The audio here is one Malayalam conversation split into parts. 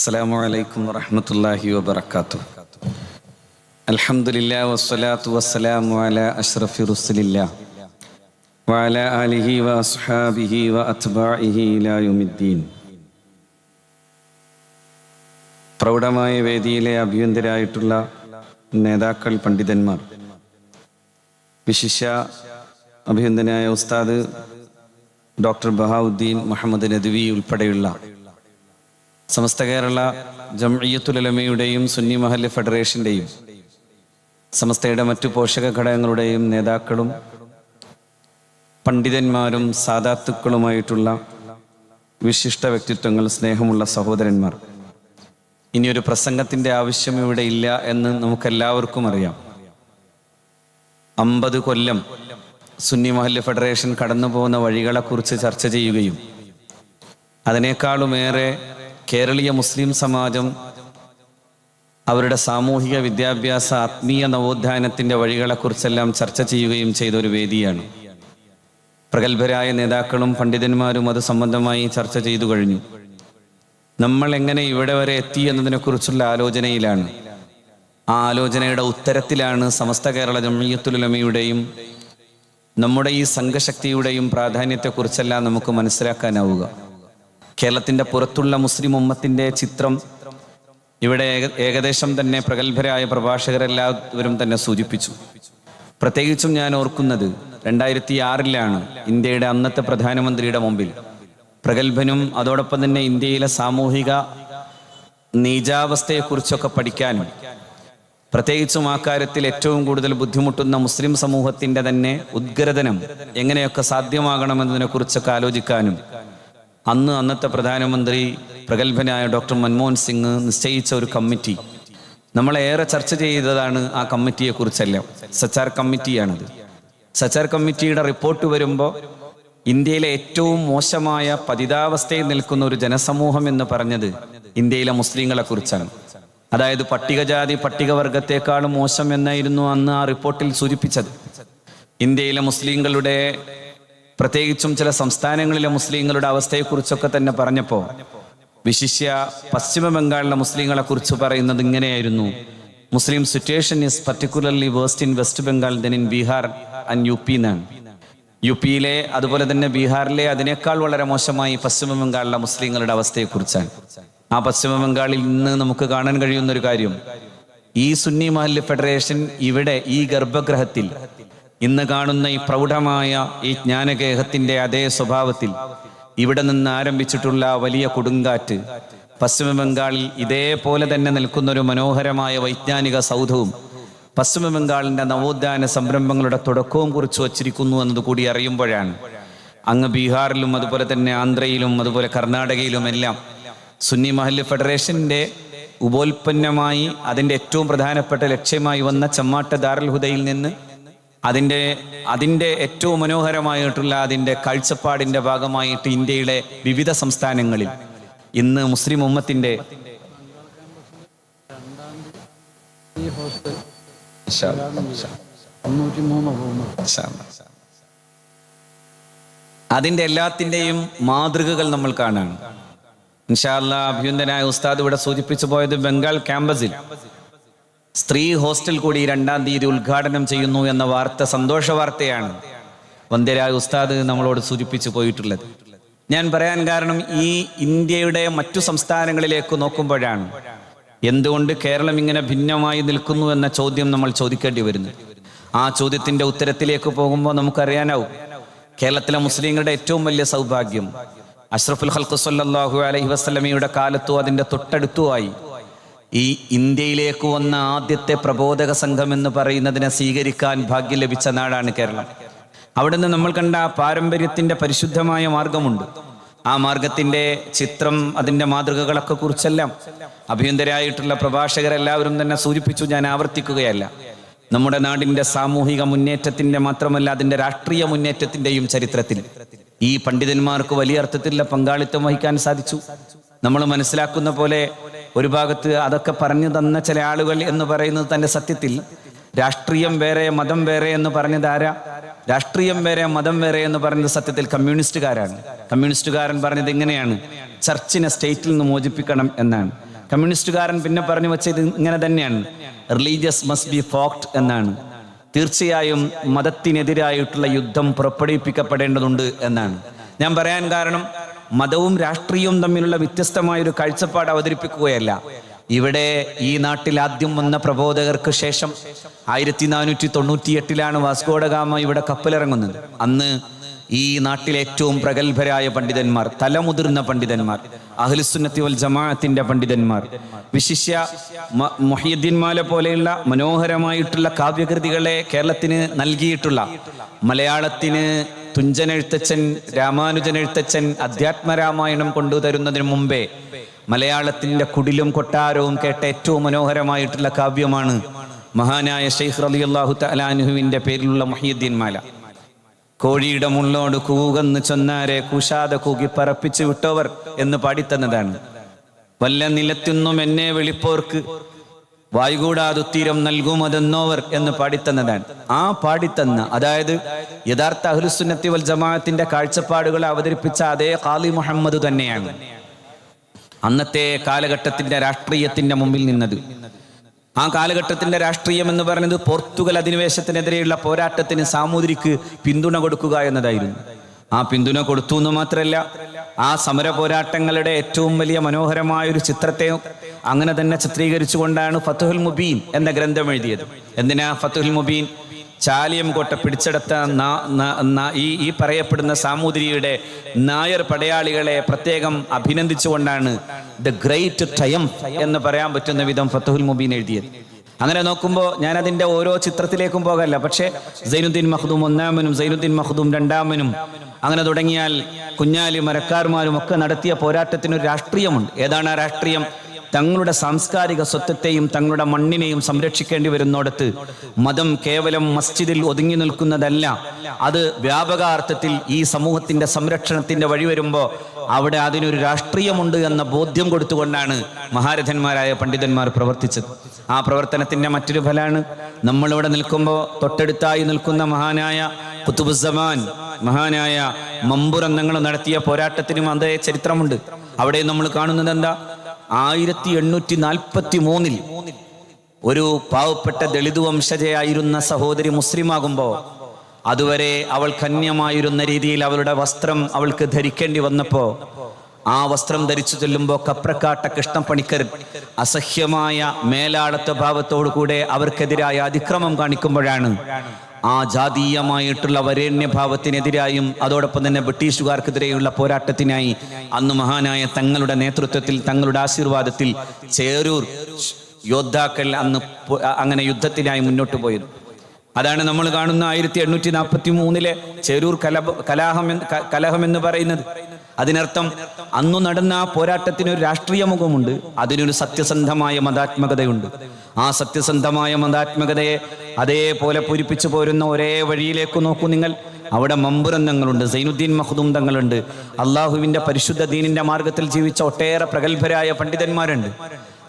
അസ്സലാമു അലൈക്കും വറഹ്മത്തുള്ളാഹി വബറകാതുഹു. അൽഹംദുലില്ലാഹി വസ്സലാത്തു വസ്സലാമു അലാ അഷ്റഫി റസൂലില്ലാഹ് വഅലാ ആലിഹി വഅസ്ഹാബിഹി വഅത്ബാഇഹി ഇലാ യൗമിദ്ദീൻ. പ്രൗഢമായ വേദിയിലെ അഭിയന്തരായിട്ടുള്ള നേതാക്കൾ, പണ്ഡിതന്മാർ, വിശിഷ്യ അഭിയന്തനായ ഉസ്താദ് ഡോക്ടർ ബഹാവുദ്ദീൻ മുഹമ്മദ് നദ്വി ഉൾപ്പെടെയുള്ള സമസ്ത കേരള ജംഇയ്യത്തുൽ ഉലമയുടെയും സുന്നി മഹല്ല് ഫെഡറേഷൻ്റെയും സമസ്തയുടെ മറ്റു പോഷക ഘടകങ്ങളുടെയും നേതാക്കളും പണ്ഡിതന്മാരും സാദാത്തുക്കളുമായിട്ടുള്ള വിശിഷ്ട വ്യക്തിത്വങ്ങൾ, സ്നേഹമുള്ള സഹോദരന്മാർ, ഇനിയൊരു പ്രസംഗത്തിൻ്റെ ആവശ്യം ഇവിടെ ഇല്ല എന്ന് നമുക്കെല്ലാവർക്കും അറിയാം. 50 കൊല്ലം സുന്നി മഹല്ല് ഫെഡറേഷൻ കടന്നു പോകുന്ന വഴികളെക്കുറിച്ച് ചർച്ച ചെയ്യുകയും അതിനേക്കാളുമേറെ കേരളീയ മുസ്ലിം സമാജം അവരുടെ സാമൂഹിക വിദ്യാഭ്യാസ ആത്മീയ നവോത്ഥാനത്തിൻ്റെ വഴികളെക്കുറിച്ചെല്ലാം ചർച്ച ചെയ്യുകയും ചെയ്ത ഒരു വേദിയാണ്. പ്രഗത്ഭരായ നേതാക്കളും പണ്ഡിതന്മാരും അത് സംബന്ധമായി ചർച്ച ചെയ്തു കഴിഞ്ഞു. നമ്മൾ എങ്ങനെ ഇവിടെ വരെ എത്തി എന്നതിനെക്കുറിച്ചുള്ള ആലോചനയിലാണ്. ആ ആലോചനയുടെ ഉത്തരത്തിലാണ് സമസ്ത കേരള ജംഇയ്യത്തുൽ ഉലമയുടെയും നമ്മുടെ ഈ സംഘശക്തിയുടെയും പ്രാധാന്യത്തെക്കുറിച്ചെല്ലാം നമുക്ക് മനസ്സിലാക്കാനാവുക. കേരളത്തിൻ്റെ പുറത്തുള്ള മുസ്ലിം ഉമ്മത്തിൻ്റെ ചിത്രം ഇവിടെ ഏകദേശം തന്നെ പ്രഗത്ഭരായ പ്രഭാഷകരെല്ലാവരും തന്നെ സൂചിപ്പിച്ചു. പ്രത്യേകിച്ചും ഞാൻ ഓർക്കുന്നത് 2006 ഇന്ത്യയുടെ അന്നത്തെ പ്രധാനമന്ത്രിയുടെ മുമ്പിൽ പ്രഗത്ഭനും അതോടൊപ്പം തന്നെ ഇന്ത്യയിലെ സാമൂഹിക നീചാവസ്ഥയെക്കുറിച്ചൊക്കെ പഠിക്കാനും പ്രത്യേകിച്ചും ആ കാര്യത്തിൽ ഏറ്റവും കൂടുതൽ ബുദ്ധിമുട്ടുന്ന മുസ്ലിം സമൂഹത്തിൻ്റെ തന്നെ ഉദ്ഗ്രഥനം എങ്ങനെയൊക്കെ സാധ്യമാകണമെന്നതിനെക്കുറിച്ചൊക്കെ ആലോചിക്കാനും അന്നത്തെ പ്രധാനമന്ത്രി പ്രഗത്ഭനായ ഡോക്ടർ മൻമോഹൻ സിംഗ് നിശ്ചയിച്ച ഒരു കമ്മിറ്റി, നമ്മളേറെ ചർച്ച ചെയ്തതാണ് ആ കമ്മിറ്റിയെക്കുറിച്ചെല്ലാം. സച്ചാർ കമ്മിറ്റിയാണത്. സച്ചാർ കമ്മിറ്റിയുടെ റിപ്പോർട്ട് വരുമ്പോൾ ഇന്ത്യയിലെ ഏറ്റവും മോശമായ പതിതാവസ്ഥയിൽ നിൽക്കുന്ന ഒരു ജനസമൂഹം എന്ന് പറഞ്ഞത് ഇന്ത്യയിലെ മുസ്ലിങ്ങളെ കുറിച്ചാണ്. അതായത് പട്ടികജാതി പട്ടികവർഗത്തെക്കാളും മോശം എന്നായിരുന്നു അന്ന് ആ റിപ്പോർട്ടിൽ സൂചിപ്പിച്ചത്. ഇന്ത്യയിലെ മുസ്ലിങ്ങളുടെ, പ്രത്യേകിച്ചും ചില സംസ്ഥാനങ്ങളിലെ മുസ്ലിങ്ങളുടെ അവസ്ഥയെക്കുറിച്ചൊക്കെ തന്നെ പറഞ്ഞപ്പോൾ വിശിഷ്യ പശ്ചിമ ബംഗാളിലെ മുസ്ലിങ്ങളെ കുറിച്ച് പറയുന്നത് ഇങ്ങനെയായിരുന്നു: Muslim situation is particularly worst in West Bengal then in Bihar and U P എന്നാണ്. യു പിയിലെ അതുപോലെ തന്നെ ബീഹാറിലെ അതിനേക്കാൾ വളരെ മോശമായി പശ്ചിമ ബംഗാളിലെ മുസ്ലിങ്ങളുടെ അവസ്ഥയെക്കുറിച്ചാണ്. ആ പശ്ചിമ ബംഗാളിൽ ഇന്ന് നമുക്ക് കാണാൻ കഴിയുന്ന ഒരു കാര്യം, ഈ സുന്നി മഹല്ല് ഫെഡറേഷൻ ഇവിടെ ഈ ഗർഭഗൃഹത്തിൽ ഇന്ന് കാണുന്ന ഈ പ്രൗഢമായ ഈ ജ്ഞാനഗേഹത്തിന്റെ അതേ സ്വഭാവത്തിൽ ഇവിടെ നിന്ന് ആരംഭിച്ചിട്ടുള്ള വലിയ കൊടുങ്കാറ്റ് പശ്ചിമ ബംഗാളിൽ ഇതേപോലെ തന്നെ നിൽക്കുന്ന ഒരു മനോഹരമായ വൈജ്ഞാനിക സൗധവും പശ്ചിമ ബംഗാളിന്റെ നവോത്ഥാന സംരംഭങ്ങളുടെ തുടക്കവും കുറിച്ച് വച്ചിരിക്കുന്നു എന്നതുകൂടി അറിയുമ്പോഴാണ് അങ്ങ് ബീഹാറിലും അതുപോലെ തന്നെ ആന്ധ്രയിലും അതുപോലെ കർണാടകയിലും എല്ലാം സുന്നി മഹല്ല് ഫെഡറേഷന്റെ ഉപോൽപ്പന്നമായി അതിൻ്റെ ഏറ്റവും പ്രധാനപ്പെട്ട ലക്ഷ്യമായി വന്ന ചമ്മാട്ട് ദാറുൽ ഹുദയിൽ നിന്ന് അതിൻ്റെ ഏറ്റവും മനോഹരമായിട്ടുള്ള അതിൻ്റെ കാഴ്ചപ്പാടിൻ്റെ ഭാഗമായിട്ട് ഇന്ത്യയിലെ വിവിധ സംസ്ഥാനങ്ങളിൽ ഇന്ന് മുസ്ലിം ഉമ്മത്തിൻ്റെ അതിൻ്റെ എല്ലാത്തിൻ്റെയും മാതൃകകൾ നമ്മൾ കാണാണ്. ഇൻഷാ അല്ലാഹ് അഭ്യുന്നതനായ ഉസ്താദ് ഇവിടെ സൂചിപ്പിച്ചു പോയത് ബംഗാൾ ക്യാമ്പസിൽ സ്ത്രീ ഹോസ്റ്റൽ കൂടി 2-ാം തീയതി ഉദ്ഘാടനം ചെയ്യുന്നു എന്ന വാർത്ത, സന്തോഷ വാർത്തയാണ് വന്ധ്യരായ ഉസ്താദ് നമ്മളോട് സൂചിപ്പിച്ചു പോയിട്ടുള്ളത്. ഞാൻ പറയാൻ കാരണം, ഈ ഇന്ത്യയുടെ മറ്റു സംസ്ഥാനങ്ങളിലേക്ക് നോക്കുമ്പോഴാണ് എന്തുകൊണ്ട് കേരളം ഇങ്ങനെ ഭിന്നമായി നിൽക്കുന്നു എന്ന ചോദ്യം നമ്മൾ ചോദിക്കേണ്ടി വരുന്നു. ആ ചോദ്യത്തിന്റെ ഉത്തരത്തിലേക്ക് പോകുമ്പോൾ നമുക്കറിയാനാവും, കേരളത്തിലെ മുസ്ലിങ്ങളുടെ ഏറ്റവും വലിയ സൗഭാഗ്യം അഷ്റഫുൽ ഖൽഖ് സ്വല്ലല്ലാഹു അലൈഹി വസല്ലമയുടെ കാലത്തും അതിൻ്റെ തൊട്ടടുത്തുമായി ഈ ഇന്ത്യയിലേക്ക് വന്ന ആദ്യത്തെ പ്രബോധക സംഘം എന്ന് പറയുന്നതിനെ സ്വീകരിക്കാൻ ഭാഗ്യം ലഭിച്ച നാടാണ് കേരളം. അവിടുന്ന് നമ്മൾ കണ്ട ആ പാരമ്പര്യത്തിൻ്റെ പരിശുദ്ധമായ മാർഗമുണ്ട്. ആ മാർഗത്തിൻ്റെ ചിത്രം, അതിൻ്റെ മാതൃകകളൊക്കെ കുറിച്ചെല്ലാം അഭ്യന്തരായിട്ടുള്ള പ്രഭാഷകരെല്ലാവരും തന്നെ സൂചിപ്പിച്ചു. ഞാൻ ആവർത്തിക്കുകയല്ല. നമ്മുടെ നാടിൻ്റെ സാമൂഹിക മുന്നേറ്റത്തിൻ്റെ മാത്രമല്ല, അതിൻ്റെ രാഷ്ട്രീയ മുന്നേറ്റത്തിൻ്റെയും ചരിത്രത്തിൽ ഈ പണ്ഡിതന്മാർക്ക് വലിയ അർത്ഥത്തിലുള്ള പങ്കാളിത്തം വഹിക്കാൻ സാധിച്ചു. നമ്മൾ മനസ്സിലാക്കുന്ന പോലെ ഒരു ഭാഗത്ത് അതൊക്കെ പറഞ്ഞു തന്ന ചില ആളുകൾ എന്ന് പറയുന്നത് തന്നെ സത്യത്തിൽ രാഷ്ട്രീയം വേറെ മതം വേറെ എന്ന് പറഞ്ഞത് ആരാ? രാഷ്ട്രീയം വേറെ മതം വേറെ എന്ന് പറഞ്ഞത് സത്യത്തിൽ കമ്മ്യൂണിസ്റ്റുകാരാണ്. കമ്മ്യൂണിസ്റ്റുകാരൻ പറഞ്ഞത് എങ്ങനെയാണ്? ചർച്ചിനെ സ്റ്റേറ്റിൽ നിന്ന് മോചിപ്പിക്കണം എന്നാണ്. കമ്മ്യൂണിസ്റ്റുകാരൻ പിന്നെ പറഞ്ഞു വെച്ചത് ഇങ്ങനെ തന്നെയാണ്, റിലീജിയസ് മസ്റ്റ് ബി ഫോക്ട് എന്നാണ്. തീർച്ചയായും മതത്തിനെതിരായിട്ടുള്ള യുദ്ധം പുറപ്പെടുവിപ്പിക്കപ്പെടേണ്ടതുണ്ട് എന്നാണ്. ഞാൻ പറയാൻ കാരണം മതവും രാഷ്ട്രീയവും തമ്മിലുള്ള വ്യത്യസ്തമായൊരു കാഴ്ചപ്പാട് അവതരിപ്പിക്കുകയല്ല. ഇവിടെ ഈ നാട്ടിൽ ആദ്യം വന്ന പ്രബോധകർക്ക് ശേഷം 1498 വാസ്കോഡഗാമ ഇവിടെ കപ്പലിറങ്ങുന്നത്. അന്ന് ഈ നാട്ടിലെ ഏറ്റവും പ്രഗത്ഭരായ പണ്ഡിതന്മാർ, തലമുതിർന്ന പണ്ഡിതന്മാർ, അഹ്ലുസുന്നത്തി വൽ ജമാഅത്തിന്റെ പണ്ഡിതന്മാർ, വിശിഷ്യ മുഹ്യിദ്ദീൻ മാല പോലെയുള്ള മനോഹരമായിട്ടുള്ള കാവ്യകൃതികളെ കേരളത്തിന് നൽകിയിട്ടുള്ള, മലയാളത്തിന് തുഞ്ചനെഴുത്തച്ഛൻ, രാമാനുജനെഴുത്തച്ഛൻ അധ്യാത്മരാമായണം കൊണ്ടുതരുന്നതിന് മുമ്പേ മലയാളത്തിന്റെ കുടിലും കൊട്ടാരവും കേട്ട ഏറ്റവും മനോഹരമായിട്ടുള്ള കാവ്യമാണ് മഹാനായ ശൈഖ് റളിയല്ലാഹു തആല അൻഹുവിന്റെ പേരിലുള്ള മുഹ്യിദ്ദീൻ മാല. കോഴിയുടെ മുള്ളോട് കൂകന്ന് ചൊന്നാരെ കൂശാതെ കൂകി പറപ്പിച്ചു വിട്ടവർ എന്ന് പാടിത്തന്നതാണ്. വല്ല നിലത്തുനിന്നും എന്നെ വിളിപ്പോർക്ക് വായുകൂടാതുത്തീരം നൽകുമതെന്നോവർ എന്ന് പാടിത്തന്നതാണ്. ആ പാടിത്തന്ന, അതായത് യഥാർത്ഥ അഹ്ലുസുന്നത്തി വൽ ജമാഅത്തിന്റെ കാഴ്ചപ്പാടുകൾ അവതരിപ്പിച്ച അതേ ഖാലി മുഹമ്മദ് തന്നെയാണ് അന്നത്തെ കാലഘട്ടത്തിന്റെ രാഷ്ട്രീയത്തിന്റെ മുമ്പിൽ നിന്നത്. ആ കാലഘട്ടത്തിന്റെ രാഷ്ട്രീയം എന്ന് പറയുന്നത് പോർത്തുഗൽ അധിനിവേശത്തിനെതിരെയുള്ള പോരാട്ടത്തിന് സാമൂതിരിക്ക് പിന്തുണ കൊടുക്കുക എന്നതായിരുന്നു. ആ പിന്തുണ കൊടുത്തു എന്ന് മാത്രമല്ല, ആ സമര പോരാട്ടങ്ങളുടെ ഏറ്റവും വലിയ മനോഹരമായ ഒരു ചിത്രത്തെ അങ്ങനെ തന്നെ ചിത്രീകരിച്ചുകൊണ്ടാണ് ഫത്ഹുൽ മുബീൻ എന്ന ഗ്രന്ഥം എഴുതിയത്. എന്തിനാ ഫത്ഹുൽ മുബീൻ? ചാലിയം കോട്ട പിടിച്ചെടുത്ത ഈ പറയപ്പെടുന്ന സാമൂതിരിയുടെ നായർ പടയാളികളെ പ്രത്യേകം അഭിനന്ദിച്ചുകൊണ്ടാണ് ദ ഗ്രേറ്റ് ട്രയംഫ് എന്ന് പറയാൻ പറ്റുന്ന വിധം ഫത്ഹുൽ മുബീൻ എഴുതിയത്. അങ്ങനെ നോക്കുമ്പോൾ ഞാൻ അതിൻ്റെ ഓരോ ചിത്രത്തിലേക്കും പോകല്ല, പക്ഷേ സൈനുദ്ദീൻ മഖ്ദൂം ഒന്നാമനും സൈനുദ്ദീൻ മഖ്ദൂം രണ്ടാമനും അങ്ങനെ തുടങ്ങിയാൽ കുഞ്ഞാലി മരക്കാർമാരും ഒക്കെ നടത്തിയ പോരാട്ടത്തിനൊരു രാഷ്ട്രീയമുണ്ട്. ഏതാണ് ആ രാഷ്ട്രീയം? തങ്ങളുടെ സാംസ്കാരിക സ്വത്വത്തെയും തങ്ങളുടെ മണ്ണിനെയും സംരക്ഷിക്കേണ്ടി വരുന്നിടത്ത് മതം കേവലം മസ്ജിദിൽ ഒതുങ്ങി നിൽക്കുന്നതല്ല, അത് വ്യാപകാർത്ഥത്തിൽ ഈ സമൂഹത്തിന്റെ സംരക്ഷണത്തിന്റെ വഴി വരുമ്പോൾ അവിടെ അതിനൊരു രാഷ്ട്രീയമുണ്ട് എന്ന ബോധ്യം കൊടുത്തുകൊണ്ടാണ് മഹാരഥന്മാരായ പണ്ഡിതന്മാർ പ്രവർത്തിച്ചത്. ആ പ്രവർത്തനത്തിന്റെ മറ്റൊരു ഫലമാണ് നമ്മളിവിടെ നിൽക്കുമ്പോൾ തൊട്ടടുത്തായി നിൽക്കുന്ന മഹാനായ ഖുതുബുസ്സമാൻ, മഹാനായ മമ്പുറന്നങ്ങൾ നടത്തിയ പോരാട്ടത്തിനും അതേ ചരിത്രമുണ്ട്. അവിടെ നമ്മൾ കാണുന്നത് എന്താ? 1843 ഒരു പാവപ്പെട്ട ദളിത് വംശജയായിരുന്ന സഹോദരി മുസ്ലിമാകുമ്പോൾ അതുവരെ അവൾ കന്യമായിരുന്ന രീതിയിൽ അവളുടെ വസ്ത്രം അവൾക്ക് ധരിക്കേണ്ടി വന്നപ്പോൾ ആ വസ്ത്രം ധരിച്ചു ചെല്ലുമ്പോൾ കപ്രക്കാട്ട കൃഷ്ണപ്പണിക്കർ അസഹ്യമായ മേലാളത്വ ഭാവത്തോടു കൂടെ അവർക്കെതിരായ അതിക്രമം കാണിക്കുമ്പോഴാണ് ആ ജാതീയമായിട്ടുള്ള വരേണ്യഭാവത്തിനെതിരായും അതോടൊപ്പം തന്നെ ബ്രിട്ടീഷുകാർക്കെതിരെയുള്ള പോരാട്ടത്തിനായി അന്ന് മഹാനായ തങ്ങളുടെ നേതൃത്വത്തിൽ, തങ്ങളുടെ ആശീർവാദത്തിൽ ചേരൂർ യോദ്ധാക്കൾ അന്ന് അങ്ങനെ യുദ്ധത്തിനായി മുന്നോട്ട് പോയത്. അതാണ് നമ്മൾ കാണുന്ന 1843 ചേരൂർ കലഹം എന്ന് പറയുന്നത്. അതിനർത്ഥം അന്നു നടന്ന ആ പോരാട്ടത്തിനൊരു രാഷ്ട്രീയ മുഖമുണ്ട്, അതിനൊരു സത്യസന്ധമായ മതാത്മകതയുണ്ട്. ആ സത്യസന്ധമായ മതാത്മകതയെ അതേപോലെ പൂരിപ്പിച്ചു പോരുന്ന ഒരേ വഴിയിലേക്ക് നോക്കൂ നിങ്ങൾ. അവിടെ മമ്പുറന്നങ്ങളുണ്ട്, സൈനുദ്ദീൻ മഖ്ദൂം തങ്ങളുണ്ട്, അള്ളാഹുവിന്റെ പരിശുദ്ധ ദീനിന്റെ മാർഗത്തിൽ ജീവിച്ച ഒട്ടേറെ പ്രഗത്ഭരായ പണ്ഡിതന്മാരുണ്ട്.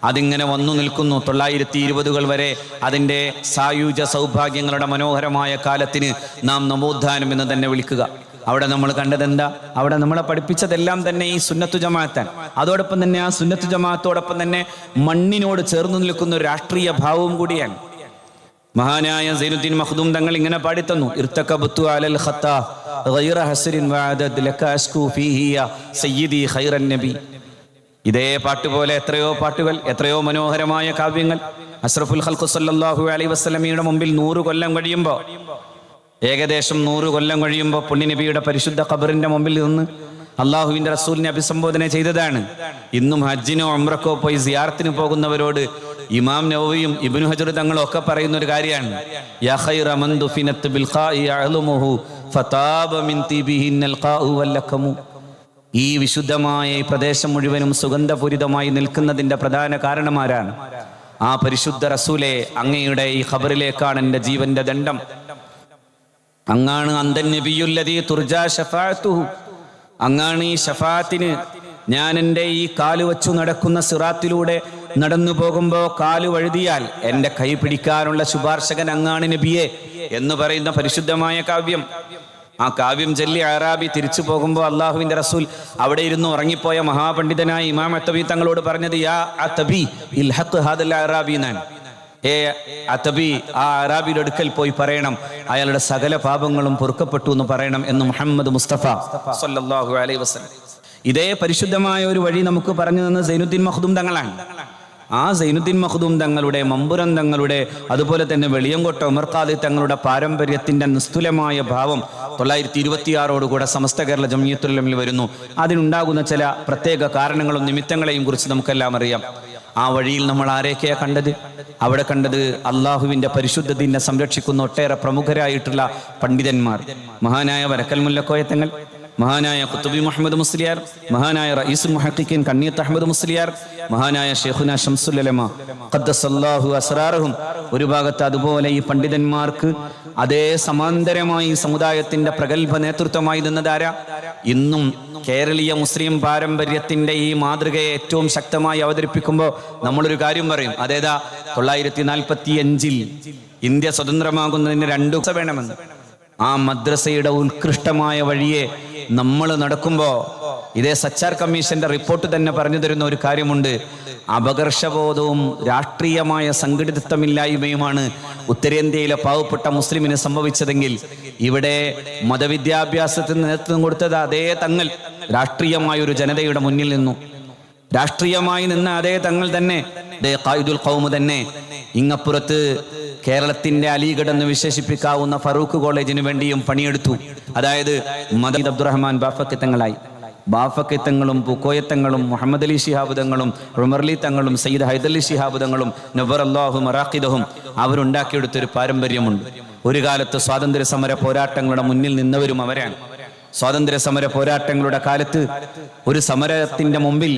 അതിങ്ങനെ വന്നു നിൽക്കുന്നു. 1920 വരെ അതിൻ്റെ സായുജ സൗഭാഗ്യങ്ങളുടെ മനോഹരമായ കാലത്തിന് നാം നവോത്ഥാനം എന്ന് തന്നെ വിളിക്കുക. അവിടെ നമ്മൾ കണ്ടതെന്താ? അവിടെ നമ്മളെ പഠിപ്പിച്ചതെല്ലാം തന്നെ ഈ സുന്നത്തു ജമാഅത്താണ്. അതോടൊപ്പം തന്നെ ആ സുന്നത്തു ജമാഅത്തോടൊപ്പം തന്നെ മണ്ണിനോട് ചേർന്ന് നിൽക്കുന്ന ഒരു രാഷ്ട്രീയ ഭാവവും കൂടിയാണ്. മഹാനായ സൈനുദ്ദീൻ മഖ്ദൂം തങ്ങൾ ഇങ്ങനെ പാടിത്തന്നു: ഇർതകബതു അലൽ ഖത്താ ഗൈറ ഹസ്രിൻ വഅദദ് ലക അസ്കു ഫീഹി യാ സയ്യിദി ഖൈറൻ നബി. ഇതേ പാട്ടുപോലെ എത്രയോ പാട്ടുകൾ, എത്രയോ മനോഹരമായ കാവ്യങ്ങൾ. അഷ്റഫുൽ ഖൽഖ് സല്ലല്ലാഹു അലൈഹി വസല്ലമയുടെ മുമ്പിൽ 100 കൊല്ലം കഴിയുമ്പോൾ, ഏകദേശം 100 കൊല്ലം കഴിയുമ്പോൾ പുണ്യനബിയുടെ പരിശുദ്ധ ഖബറിന്റെ മുമ്പിൽ നിന്ന് അള്ളാഹുവിന്റെ റസൂലിനെ അഭിസംബോധന ചെയ്തതാണ്. ഇന്നും ഹജ്ജിനോ ഉംറക്കോ പോയി സിയാറത്തിന് പോകുന്നവരോട് ഇമാം നവവിയും ഇബ്നു ഹജർ തങ്ങളും ഒക്കെ പറയുന്ന ഒരു കാര്യമാണ്: യാ ഖൈറ മൻ ദുഫിനത് ബിൽ ഖാഇ അഅ്ലമുഹു ഫതാബ മിൻ തിബിഹിന്നൽ ഖാഉ വല്ലകമു. ഈ വിശുദ്ധമായ ഈ പ്രദേശം മുഴുവനും സുഗന്ധപൂരിതമായി നിൽക്കുന്നതിന്റെ പ്രധാന കാരണമാരാണ്? ആ പരിശുദ്ധ റസൂലെ, അങ്ങയുടെ ഈ ഖബറിലേക്കാണ് എൻ്റെ ജീവന്റെ ദണ്ഡം. അങ്ങാണ് അന്തൻ നബിയുല്ലദീ തുർജാ ശഫാഅത്തുഹു. അങ്ങാണ് ഈ ശഫാഅത്തിന് ഞാൻ എൻ്റെ ഈ കാല് വച്ചു നടക്കുന്ന സിറാത്തിലൂടെ നടന്നു പോകുമ്പോൾ കാല് വഴുതിയാൽ എൻ്റെ കൈ പിടിക്കാനുള്ള ശുപാർശകൻ അങ്ങാണ് നബിയെ എന്ന് പറയുന്ന പരിശുദ്ധമായ കാവ്യം. ആ കാവ്യം ചൊല്ലി അറാബി തിരിച്ചു പോകുമ്പോൾ അള്ളാഹുവിന്റെ റസൂൽ അവിടെ ഇരുന്ന് ഉറങ്ങിപ്പോയ മഹാപണ്ഡിതനായ ഇമാം അത്തബി തങ്ങളോട് പറഞ്ഞത് യാ അത്തബി ഇൽഹഖ് ഹാദൽ അറാബി എന്നാൻ. അത്തബി, ആ അറാബിയുടെ അടുക്കൽ പോയി പറയണം അയാളുടെ സകല പാപങ്ങളും പൊറുക്കപ്പെട്ടു എന്ന് പറയണം എന്ന് മുഹമ്മദ് മുസ്തഫ സല്ലല്ലാഹു അലൈഹി വസല്ലം. ഇതേ പരിശുദ്ധമായ ഒരു വഴി നമുക്ക് പറഞ്ഞു തന്ന സൈനുദ്ദീൻ മഖ്ദൂം തങ്ങളാണ്. ആ സൈനുദ്ദീൻ മഖ്ദൂം തങ്ങളുടെ, മമ്പുരം തങ്ങളുടെ, അതുപോലെ തന്നെ വെളിയങ്കോട്ട ഉമർ ഖാദി തങ്ങളുടെ പാരമ്പര്യത്തിന്റെ നിസ്തുലമായ ഭാവം 926 സമസ്ത കേരള ജംഇയ്യത്തുൽ ഉലമയിൽ വരുന്നു. അതിനുണ്ടാകുന്ന ചില പ്രത്യേക കാരണങ്ങളും നിമിത്തങ്ങളെയും കുറിച്ച് നമുക്കെല്ലാം അറിയാം. ആ വഴിയിൽ നമ്മൾ ആരെയൊക്കെയാ കണ്ടത്? അവിടെ കണ്ടത് അള്ളാഹുവിന്റെ പരിശുദ്ധ ദീനിനെ സംരക്ഷിക്കുന്ന ഒട്ടേറെ പ്രമുഖരായിട്ടുള്ള പണ്ഡിതന്മാർ. മഹാനായ വരക്കൽ മുല്ലക്കോയ തങ്ങൾ, മഹാനായ ഖുത്ബി മുഹമ്മദ് മുസ്ലിയാർ, മഹാനായ റഈസുൽ മുഹഖഖീൻ കണ്ണിയത്ത് അഹ്മദ് മുസ്ലിയാർ, മഹാനായ ഷെയ്ഖുന ശംസുൽ ഉലമ ഖദ്ദസല്ലാഹു അസ്റാറഹും. ഒരു ഭാഗത്ത് അതുപോലെ ഈ പണ്ഡിതന്മാർക്ക് അതേ സമാന്തരമായി സമുദായത്തിന്റെ പ്രഗത്ഭ നേതൃത്വമായി നിന്നതാരാ? ഇന്നും കേരളീയ മുസ്ലിം പാരമ്പര്യത്തിന്റെ ഈ മാതൃകയെ ഏറ്റവും ശക്തമായി അവതരിപ്പിക്കുമ്പോൾ നമ്മളൊരു കാര്യം പറയും. അതേതാ? 945 ഇന്ത്യ സ്വതന്ത്രമാകുന്നതിന് 2 ദിവസം വേണമെന്ന്. ആ മദ്രസയുടെ ഉത്കൃഷ്ടമായ വഴിയെ നമ്മൾ നടക്കുമ്പോൾ ഇതേ സച്ചാർ കമ്മീഷന്റെ റിപ്പോർട്ട് തന്നെ പറഞ്ഞു തരുന്ന ഒരു കാര്യമുണ്ട്. അപകർഷബോധവും രാഷ്ട്രീയമായ സംഘടിതത്വമില്ലായ്മയുമാണ് ഉത്തരേന്ത്യയിലെ പാവപ്പെട്ട മുസ്ലിമിന് സംഭവിച്ചതെങ്കിൽ ഇവിടെ മതവിദ്യാഭ്യാസത്തിന് നേതൃത്വം കൊടുത്തത് അതേ തങ്ങൾ രാഷ്ട്രീയമായ ഒരു ജനതയുടെ മുന്നിൽ നിന്നു. രാഷ്ട്രീയമായി നിന്ന അതേ തങ്ങൾ തന്നെ, ഖായിദുൽ ഖൗം തന്നെ, ഇങ്ങപ്പുറത്ത് കേരളത്തിന്റെ അലിഗഡ് എന്ന് വിശേഷിപ്പിക്കാവുന്ന ഫറൂഖ് കോളേജിന് വേണ്ടിയും പണിയെടുത്തു. അതായത് മദീദ് അബ്ദുറഹ്മാൻ ബാഫക്കി തങ്ങളായി. ബാഫക്കി തങ്ങളും പൂക്കോയത്തങ്ങളും മുഹമ്മദ് അലി ശിഹാബ് തങ്ങളും ഉമർലി തങ്ങളും സയ്യിദ് ഹൈദലി ശിഹാബ് തങ്ങളും നവറല്ലാഹു മറാഖിദഹും അവരുണ്ടാക്കിയെടുത്തൊരു പാരമ്പര്യമുണ്ട്. ഒരു കാലത്ത് സ്വാതന്ത്ര്യ സമര പോരാട്ടങ്ങളുടെ മുന്നിൽ നിന്നവരും അവരാണ്. സ്വാതന്ത്ര്യ സമര പോരാട്ടങ്ങളുടെ കാലത്ത് ഒരു സമരത്തിന്റെ മുമ്പിൽ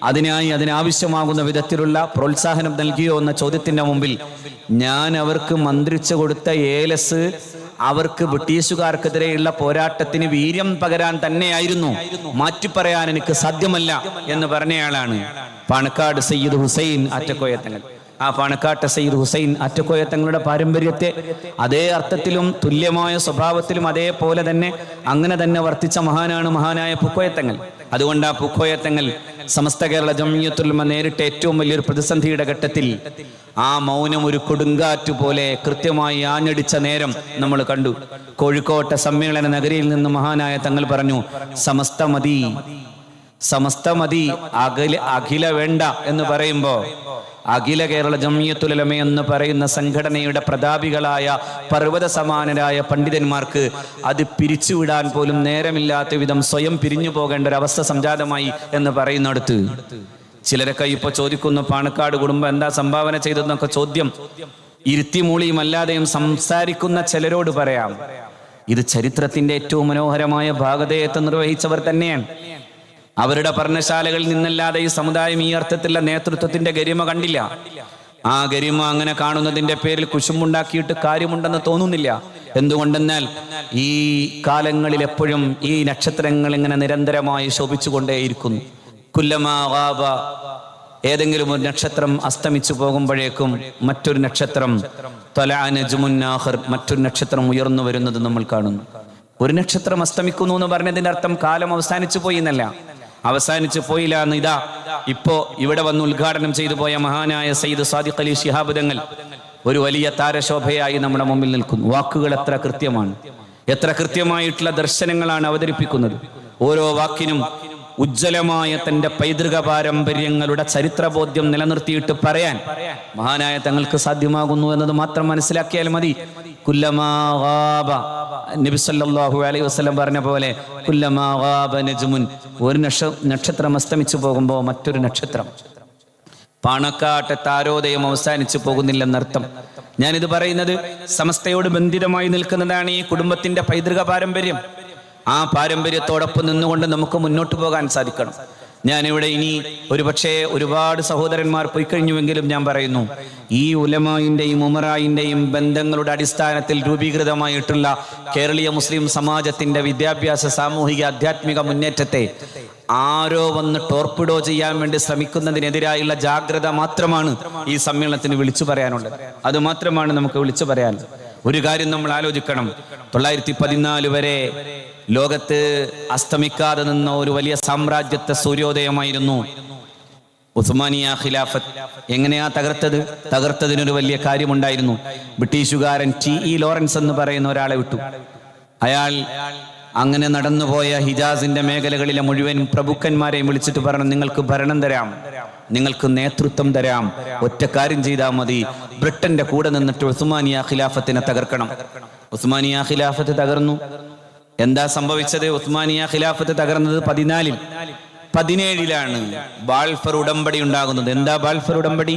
അതിനാവശ്യമാകുന്ന വിധത്തിലുള്ള പ്രോത്സാഹനം നൽകിയോ എന്ന ചോദ്യത്തിന്റെ മുമ്പിൽ ഞാൻ അവർക്ക് മന്ത്രിച്ചു കൊടുത്ത ഏലസ് അവർക്ക് ബ്രിട്ടീഷുകാർക്കെതിരെയുള്ള പോരാട്ടത്തിന് വീര്യം പകരാൻ തന്നെയായിരുന്നു, മാറ്റിപ്പറയാൻ എനിക്ക് സാധ്യമല്ല എന്ന് പറഞ്ഞയാളാണ് പാണക്കാട് സയ്യിദ് ഹുസൈൻ ആറ്റക്കോയ തങ്ങൾ. ആ പാണക്കാട്ടെ സയ്യിദ് ഹുസൈൻ ആറ്റക്കോയ തങ്ങളുടെ പാരമ്പര്യത്തെ അതേ അർത്ഥത്തിലും തുല്യമായ സ്വഭാവത്തിലും അതേപോലെ തന്നെ അങ്ങനെ തന്നെ വർത്തിച്ച മഹാനായ പൂക്കോയത്തങ്ങൾ. അതുകൊണ്ട് ആ പൂക്കോയത്തങ്ങൾ സമസ്ത കേരള ജംഇയ്യത്തുൽ ഉലമ നേരിട്ട ഏറ്റവും വലിയൊരു പ്രതിസന്ധിയുടെ ഘട്ടത്തിൽ ആ മൗനം ഒരു കൊടുങ്കാറ്റ് പോലെ കൃത്യമായി ആഞ്ഞടിച്ച നേരം നമ്മൾ കണ്ടു. കോഴിക്കോട്ടെ സമ്മേളന നഗരിയിൽ നിന്ന് മഹാനായ തങ്ങൾ പറഞ്ഞു, സമസ്ത മതി, അഖില വേണ്ട എന്ന് പറയുമ്പോ അഖില കേരള ജംഇയ്യത്തുൽ ഉലമ എന്ന് പറയുന്ന സംഘടനയുടെ പ്രതാപികളായ പർവ്വത സമാനരായ പണ്ഡിതന്മാർക്ക് അത് പിരിച്ചുവിടാൻ പോലും നേരമില്ലാത്ത വിധം സ്വയം പിരിഞ്ഞു പോകേണ്ട ഒരു അവസ്ഥ സംജാതമായി എന്ന് പറയുന്നിടത്ത് ചിലരൊക്കെ ഇപ്പൊ ചോദിക്കുന്നു, പാണക്കാട് കുടുംബം എന്താ സംഭാവന ചെയ്തതെന്നൊക്കെ ചോദ്യം ഇരുത്തിമൂളിയും അല്ലാതെയും സംസാരിക്കുന്ന ചിലരോട് പറയാം, ഇത് ചരിത്രത്തിന്റെ ഏറ്റവും മനോഹരമായ ഭാഗധേയത്വം നിർവഹിച്ചവർ തന്നെയാണ്. അവരുടെ പർണശാലകളിൽ നിന്നല്ലാതെ ഈ സമുദായം ഈ അർത്ഥത്തിലുള്ള നേതൃത്വത്തിന്റെ ഗരിമ കണ്ടില്ല. ആ ഗരിമ അങ്ങനെ കാണുന്നതിന്റെ പേരിൽ കുശുമ്പുണ്ടാക്കിയിട്ട് കാര്യമുണ്ടെന്ന് തോന്നുന്നില്ല. എന്തുകൊണ്ടെന്നാൽ ഈ കാലങ്ങളിൽ എപ്പോഴും ഈ നക്ഷത്രങ്ങൾ ഇങ്ങനെ നിരന്തരമായി ശോഭിച്ചുകൊണ്ടേയിരിക്കുന്നു. കുല്ലമാ ഗാബ, ഏതെങ്കിലും ഒരു നക്ഷത്രം അസ്തമിച്ചു പോകുമ്പോഴേക്കും മറ്റൊരു നക്ഷത്രം മറ്റൊരു നക്ഷത്രം ഉയർന്നു വരുന്നത് നമ്മൾ കാണുന്നു. ഒരു നക്ഷത്രം അസ്തമിക്കുന്നു എന്ന് പറഞ്ഞതിന്റെ അർത്ഥം കാലം അവസാനിച്ചു പോയി എന്നല്ല. അവസാനിച്ചു പോയില്ല എന്ന് ഇതാ ഇപ്പോ ഇവിടെ വന്ന് ഉദ്ഘാടനം ചെയ്തു പോയ മഹാനായ സയ്യിദ് സാദിഖ് അലി ശിഹാബ് തങ്ങൾ ഒരു വലിയ താരശോഭയായി നമ്മുടെ മുമ്പിൽ നിൽക്കുന്നു. വാക്കുകൾ എത്ര കൃത്യമാണ്, എത്ര കൃത്യമായിട്ടുള്ള ദർശനങ്ങളാണ് അവതരിപ്പിക്കുന്നത്. ഓരോ വാക്കിനും ഉജ്ജ്വലമായ തന്റെ പൈതൃക പാരമ്പര്യങ്ങളുടെ ചരിത്രബോധ്യം നിലനിർത്തിയിട്ട് പറയാൻ മഹാനായ തങ്ങൾക്ക് സാധ്യമാകുന്നു എന്നത് മാത്രം മനസ്സിലാക്കിയാൽ മതി. കുല്ലമാ ഗാബ, നബി സല്ലല്ലാഹു അലൈഹി വസല്ലം പറഞ്ഞ പോലെ കുല്ലമാ ഗാബ നജ്മുൻ, ഒരു നക്ഷത്രം അസ്തമിച്ചു പോകുമ്പോൾ മറ്റൊരു നക്ഷത്രം. പാണക്കാട്ടെ താരോദയം അവസാനിച്ചു പോകുന്നില്ലെന്നർത്ഥം. ഞാനിത് പറയുന്നത് സമസ്തയോട് ബന്ധിതമായി നിൽക്കുന്നതാണ് ഈ കുടുംബത്തിന്റെ പൈതൃക പാരമ്പര്യം. ആ പാരമ്പര്യത്തോടൊപ്പം നിന്നുകൊണ്ട് നമുക്ക് മുന്നോട്ട് പോകാൻ സാധിക്കണം. ഞാനിവിടെ ഇനി ഒരുപക്ഷെ ഒരുപാട് സഹോദരന്മാർ പോയി കഴിഞ്ഞുവെങ്കിലും ഞാൻ പറയുന്നു, ഈ ഉലമായിന്റെയും ഉമറായിന്റെയും ബന്ധങ്ങളുടെ അടിസ്ഥാനത്തിൽ രൂപീകൃതമായിട്ടുള്ള കേരളീയ മുസ്ലിം സമാജത്തിന്റെ വിദ്യാഭ്യാസ, സാമൂഹിക, ആധ്യാത്മിക മുന്നേറ്റത്തെ ആരോ വന്ന് ടോർപ്പിഡോ ചെയ്യാൻ വേണ്ടി ശ്രമിക്കുന്നതിനെതിരായുള്ള ജാഗ്രത മാത്രമാണ് ഈ സമ്മേളനത്തിന് വിളിച്ചു പറയാനുള്ളത്. അത് മാത്രമാണ് നമുക്ക് വിളിച്ചു പറയാനുള്ളത്. ഒരു കാര്യം നമ്മൾ ആലോചിക്കണം, 914 വരെ ലോകത്ത് അസ്തമിക്കാതെ നിന്ന ഒരു വലിയ സാമ്രാജ്യത്തെ സൂര്യോദയമായിരുന്നു ഉസ്മാനിയ ഖിലാഫത്ത്. എങ്ങനെയാ തകർത്തതിനൊരു വലിയ കാര്യമുണ്ടായിരുന്നു. ബ്രിട്ടീഷുകാരൻ TE ലോറൻസ് എന്ന് പറയുന്ന ഒരാളെ വിട്ടു. അയാൾ അങ്ങനെ നടന്നുപോയ ഹിജാസിന്റെ മേഖലകളിലെ മുഴുവൻ പ്രഭുക്കന്മാരെയും വിളിച്ചിട്ട് പറഞ്ഞു, നിങ്ങൾക്ക് ഭരണം തരാം, നിങ്ങൾക്ക് നേതൃത്വം തരാം, ഒറ്റ കാര്യം ചെയ്താൽ മതി, ബ്രിട്ടന്റെ കൂടെ നിന്നിട്ട് ഉസ്മാനിയ ഖിലാഫത്തിനെ തകർക്കണം. ഉസ്മാനിയ ഖിലാഫത്ത് തകർന്നു. എന്താ സംഭവിച്ചത്? ഉസ്മാനിയ ഖിലാഫത്ത് തകർന്നത് 17-ലാണ് ബാൽഫർ ഉടമ്പടി ഉണ്ടാകുന്നത്. എന്താ ബാൽഫർ ഉടമ്പടി?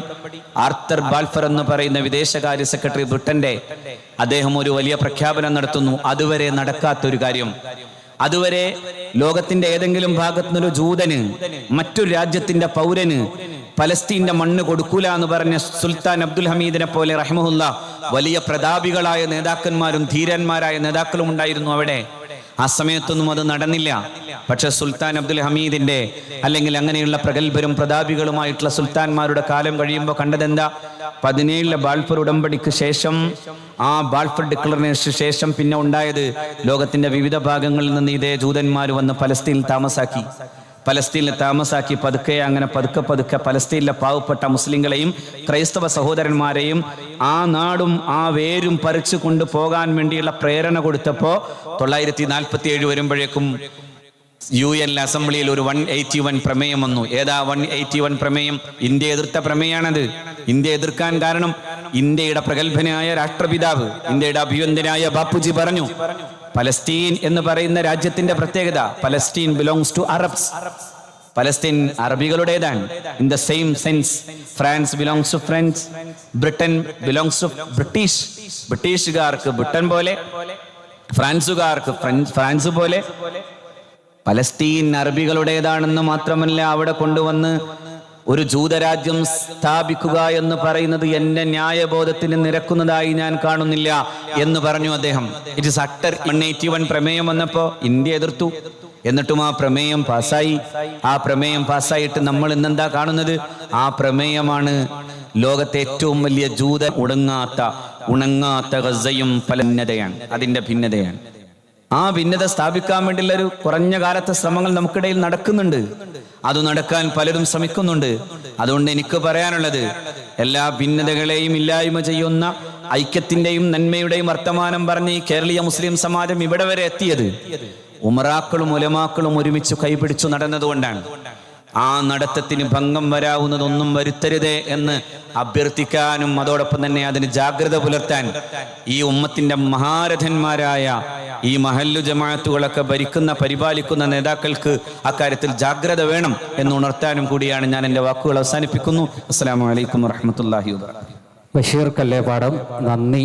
ആർത്തർ ബാൽഫർ എന്ന് പറയുന്ന വിദേശകാര്യ സെക്രട്ടറി ബ്രിട്ടന്റെ, അദ്ദേഹം ഒരു വലിയ പ്രഖ്യാപനം നടത്തുന്നു. അതുവരെ നടക്കാത്തൊരു കാര്യം, അതുവരെ ലോകത്തിന്റെ ഏതെങ്കിലും ഭാഗത്തുനിന്നൊരു ജൂതന് മറ്റൊരു രാജ്യത്തിന്റെ പൗരന് പലസ്തീന്റെ മണ്ണ് കൊടുക്കൂല എന്ന് പറഞ്ഞ സുൽത്താൻ അബ്ദുൽ ഹമീദിനെ പോലെ റഹ്മഹുല്ല വലിയ പ്രതാപികളായ നേതാക്കന്മാരും ധീരന്മാരായ നേതാക്കളും ഉണ്ടായിരുന്നു അവിടെ. ആ സമയത്തൊന്നും അത് നടന്നില്ല. പക്ഷെ സുൽത്താൻ അബ്ദുൽ ഹമീദിന്റെ അല്ലെങ്കിൽ അങ്ങനെയുള്ള പ്രഗത്ഭരും പ്രതാപികളുമായിട്ടുള്ള സുൽത്താൻമാരുടെ കാലം കഴിയുമ്പോൾ കണ്ടതെന്താ? 17-ലെ ബാൽഫർ ഉടമ്പടിക്ക് ശേഷം, ആ ബാൽഫർ ഡിക്ലറേഷന് ശേഷം പിന്നെ ഉണ്ടായത്, ലോകത്തിന്റെ വിവിധ ഭാഗങ്ങളിൽ നിന്ന് ഇതേ ജൂതന്മാർ വന്ന് പലസ്തീനിൽ താമസാക്കി പതുക്കെ പലസ്തീനിലെ പാവപ്പെട്ട മുസ്ലിങ്ങളെയും ക്രൈസ്തവ സഹോദരന്മാരെയും ആ നാടും ആ വേരും പറിച്ചു കൊണ്ടുപോകാൻ വേണ്ടിയുള്ള പ്രേരണ കൊടുത്തപ്പോൾ 947 വരുമ്പോഴേക്കും UN അസംബ്ലിയിൽ ഒരു 181 പ്രമേയം വന്നു. ഏതാ 181 പ്രമേയം? ഇന്ത്യ എതിർത്ത പ്രമേയാണത്. ഇന്ത്യ എതിർക്കാൻ കാരണം, ഇന്ത്യയുടെ പ്രഗത്ഭനായ രാഷ്ട്രപിതാവ്, ഇന്ത്യയുടെ അഭിവന്ദനായ ബാപ്പുജി പറഞ്ഞു, പലസ്തീൻ എന്ന് പറയുന്ന രാജ്യത്തിന്റെ പ്രത്യേകത, Palestine belongs to Arabs. Palestine അറബികളുടേതാണ്. In the same sense France belongs to French, Britain belongs to British. ബ്രിട്ടീഷുകാർക്ക് ബ്രിട്ടൻ പോലെ, ഫ്രാൻസുകാർക്ക് ഫ്രാൻസ് പോലെ. പലസ്തീൻ അറബികളുടേതാണെന്ന് മാത്രമല്ല, അവിടെ കൊണ്ടുവന്ന് ഒരു ജൂതരാജ്യം സ്ഥാപിക്കുക എന്ന് പറയുന്നത് എന്റെ ന്യായബോധത്തിന് നിരക്കുന്നതായി ഞാൻ കാണുന്നില്ല എന്ന് പറഞ്ഞു അദ്ദേഹം. ഇറ്റ് ഇസ് അട്ടർ 181 പ്രമേയം വന്നപ്പോ ഇന്ത്യ എതിർത്തു. എന്നിട്ടും ആ പ്രമേയം പാസ്സായി. ആ പ്രമേയം പാസ്സായിട്ട് നമ്മൾ ഇന്നെന്താ കാണുന്നത്? ആ പ്രമേയമാണ് ലോകത്തെ ഏറ്റവും വലിയ ജൂത ഉണങ്ങാത്ത ഗസയും പലന്നതയാണ്, അതിന്റെ ഭിന്നതയാണ്. ആ ഭിന്നത സ്ഥാപിക്കാൻ വേണ്ടിയുള്ള ഒരു കുറഞ്ഞ കാലത്തെ ശ്രമങ്ങൾ നമുക്കിടയിൽ നടക്കുന്നുണ്ട്. അത് നടക്കാൻ പലരും ശ്രമിക്കുന്നുണ്ട്. അതുകൊണ്ട് എനിക്ക് പറയാനുള്ളത്, എല്ലാ ഭിന്നതകളെയും ഇല്ലായ്മ ചെയ്യുന്ന ഐക്യത്തിന്റെയും നന്മയുടെയും വർത്തമാനം പറഞ്ഞ് ഈ കേരളീയ മുസ്ലിം സമാജം ഇവിടെ വരെ എത്തിയത് ഉമറാക്കളും ഉലമാക്കളും ഒരുമിച്ച് കൈപിടിച്ചു നടന്നതുകൊണ്ടാണ്. ആ നടത്തത്തിന് ഭംഗം വരാവുന്നതൊന്നും വരുത്തരുതേ എന്ന് അഭ്യർത്ഥിക്കാനും അതോടൊപ്പം തന്നെ അതിന് ജാഗ്രത പുലർത്താൻ ഈ ഉമ്മത്തിന്റെ മഹാരഥന്മാരായ ഈ മഹല്ലു ജമാഅത്തുകളൊക്കെ പരിപാലിക്കുന്ന നേതാക്കൾക്ക് അക്കാര്യത്തിൽ ജാഗ്രത വേണം എന്ന് ഉണർത്താനും കൂടിയാണ് ഞാൻ എൻ്റെ വാക്കുകൾ അവസാനിപ്പിക്കുന്നു. അസ്സലാമു അലൈക്കും വറഹ്മത്തുള്ളാഹി വബറകാതുഹു. ബഷീർ കല്ലേപ്പാടം, നന്ദി.